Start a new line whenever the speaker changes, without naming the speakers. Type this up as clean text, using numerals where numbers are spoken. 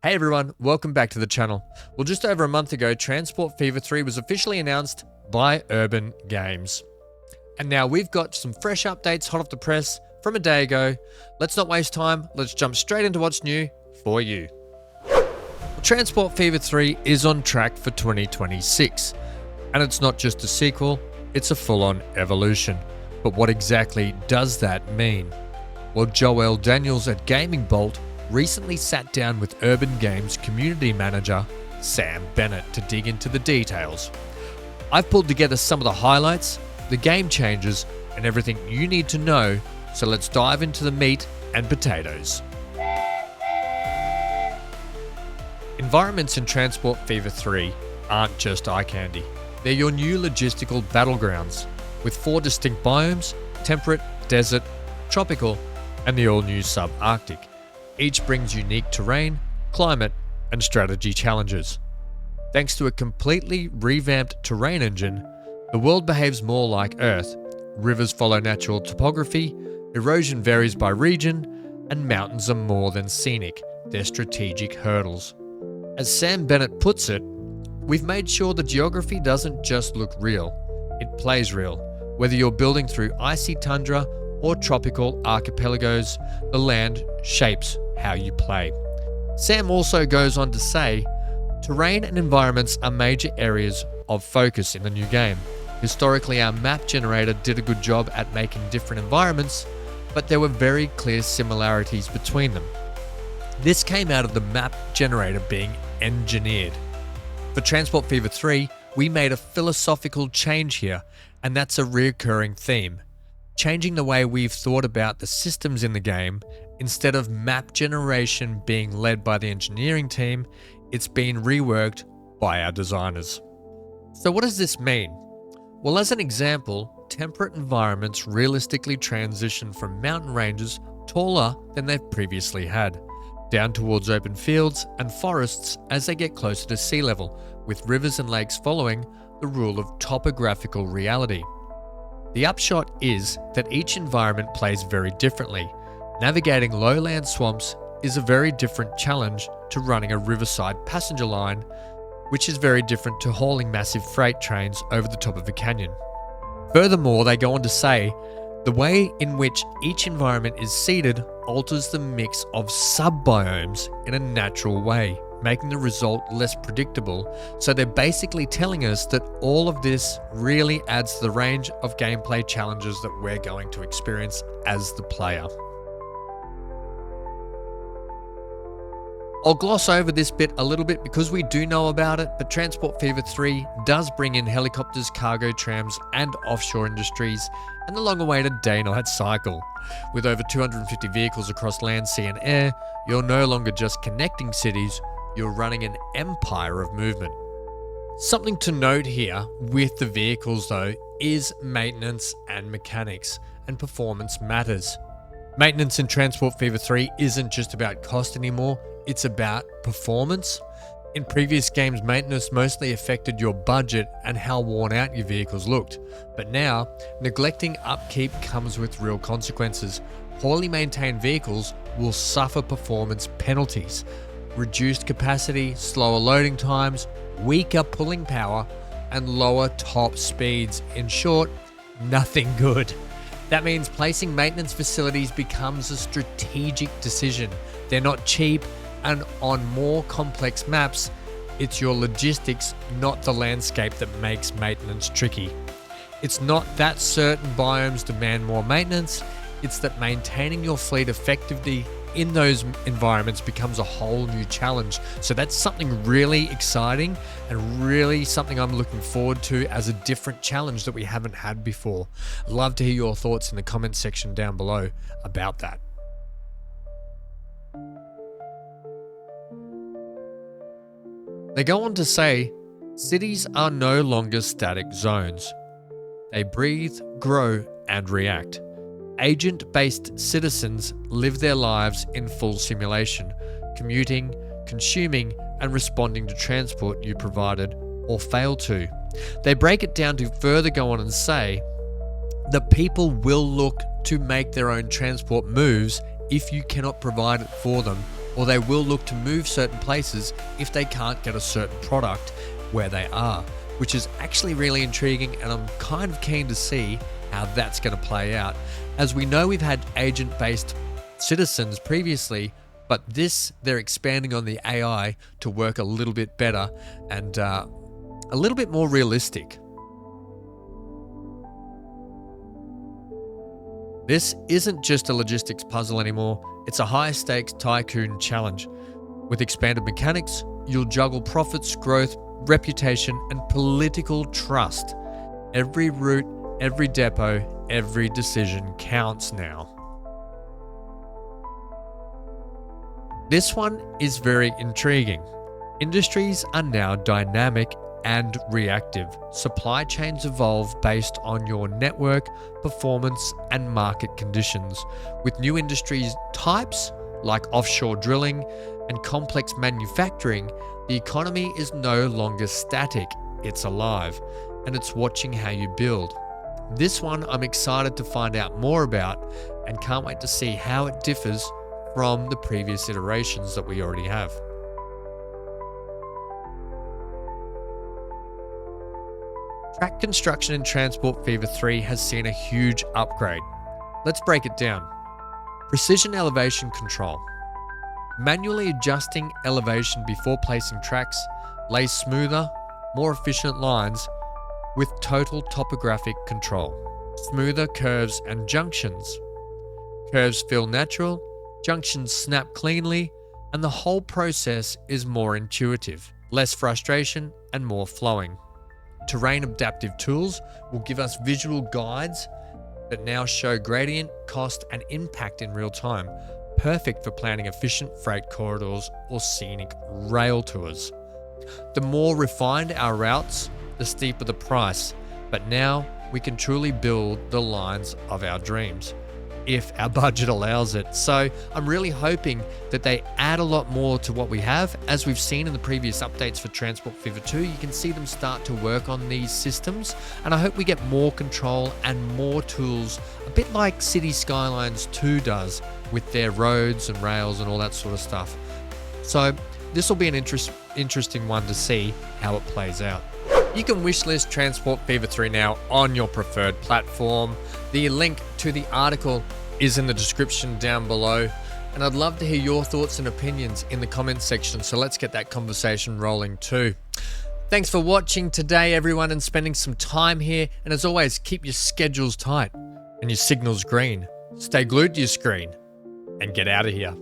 Hey everyone, welcome back to the channel. Well, just over a month ago, Transport Fever 3 was officially announced by Urban Games. And now we've got some fresh updates hot off the press from a day ago. Let's not waste time, let's jump straight into what's new for you. Well, Transport Fever 3 is on track for 2026. And it's not just a sequel, it's a full-on evolution. But what exactly does that mean? Well, Joelle Daniels at Gamingbolt recently sat down with Urban Games community manager Sam Bennett to dig into the details. I've pulled together some of the highlights, the game changes, and everything you need to know, so let's dive into the meat and potatoes. Environments in Transport Fever 3 aren't just eye candy. They're your new logistical battlegrounds, with 4 distinct biomes: temperate, desert, tropical, and the all-new subarctic. Each brings unique terrain, climate, and strategy challenges. Thanks to a completely revamped terrain engine, the world behaves more like Earth. Rivers follow natural topography, erosion varies by region, and mountains are more than scenic, they're strategic hurdles. As Sam Bennett puts it, we've made sure the geography doesn't just look real, it plays real. Whether you're building through icy tundra or tropical archipelagos, the land shapes how you play. Sam also goes on to say, terrain and environments are major areas of focus in the new game. Historically, our map generator did a good job at making different environments, but there were very clear similarities between them. This came out of the map generator being engineered. For Transport Fever 3, we made a philosophical change here, and that's a recurring theme. Changing the way we've thought about the systems in the game. Instead of map generation being led by the engineering team, it's been reworked by our designers. So what does this mean? Well, as an example, temperate environments realistically transition from mountain ranges taller than they've previously had, down towards open fields and forests as they get closer to sea level, with rivers and lakes following the rule of topographical reality. The upshot is that each environment plays very differently. Navigating lowland swamps is a very different challenge to running a riverside passenger line, which is very different to hauling massive freight trains over the top of a canyon. Furthermore, they go on to say, the way in which each environment is seeded alters the mix of sub-biomes in a natural way, making the result less predictable. So they're basically telling us that all of this really adds to the range of gameplay challenges that we're going to experience as the player. I'll gloss over this bit a little bit because we do know about it, but Transport Fever 3 does bring in helicopters, cargo trams, and offshore industries, and the long-awaited day-night cycle. With over 250 vehicles across land, sea, and air, you're no longer just connecting cities, you're running an empire of movement. Something to note here with the vehicles though is maintenance and mechanics, and performance matters. Maintenance in Transport Fever 3 isn't just about cost anymore, it's about performance. In previous games, maintenance mostly affected your budget and how worn out your vehicles looked. But now, neglecting upkeep comes with real consequences. Poorly maintained vehicles will suffer performance penalties. Reduced capacity, slower loading times, weaker pulling power, and lower top speeds. In short, nothing good. That means placing maintenance facilities becomes a strategic decision. They're not cheap, and on more complex maps, it's your logistics, not the landscape, that makes maintenance tricky. It's not that certain biomes demand more maintenance, it's that maintaining your fleet effectively in those environments becomes a whole new challenge. So that's something really exciting and really something I'm looking forward to as a different challenge that we haven't had before. I'd love to hear your thoughts in the comment section down below about that. They go on to say, cities are no longer static zones. They breathe, grow, and react. Agent-based citizens live their lives in full simulation, commuting, consuming, and responding to transport you provided or fail to. They break it down to further go on and say that people will look to make their own transport moves if you cannot provide it for them or they will look to move certain places if they can't get a certain product where they are, which is actually really intriguing, and I'm kind of keen to see how that's going to play out. As we know, we've had agent-based citizens previously, but they're expanding on the AI to work a little bit better and a little bit more realistic. This isn't just a logistics puzzle anymore, it's a high-stakes tycoon challenge. With expanded mechanics, you'll juggle profits, growth, reputation, and political trust. Every route, every depot, every decision counts now. This one is very intriguing. Industries are now dynamic and reactive. Supply chains evolve based on your network, performance, and market conditions. With new industries types like offshore drilling and complex manufacturing, the economy is no longer static, it's alive, and it's watching how you build. This one I'm excited to find out more about and can't wait to see how it differs from the previous iterations that we already have. Track construction in Transport Fever 3 has seen a huge upgrade. Let's break it down. Precision elevation control. Manually adjusting elevation before placing tracks lays smoother, more efficient lines with total topographic control. Smoother curves and junctions. Curves feel natural, junctions snap cleanly, and the whole process is more intuitive, less frustration and more flowing. Terrain adaptive tools will give us visual guides that now show gradient, cost, and impact in real time, perfect for planning efficient freight corridors or scenic rail tours. The more refined our routes, the steeper the price, but now we can truly build the lines of our dreams, if our budget allows it. So I'm really hoping that they add a lot more to what we have. As we've seen in the previous updates for Transport Fever 2, you can see them start to work on these systems, and I hope we get more control and more tools, a bit like City Skylines 2 does with their roads and rails and all that sort of stuff. So this will be an interesting one to see how it plays out. You can wishlist Transport Fever 3 now on your preferred platform. The link to the article is in the description down below, and I'd love to hear your thoughts and opinions in the comments section, so let's get that conversation rolling too. Thanks for watching today, everyone, and spending some time here, and as always, keep your schedules tight and your signals green. Stay glued to your screen and get out of here.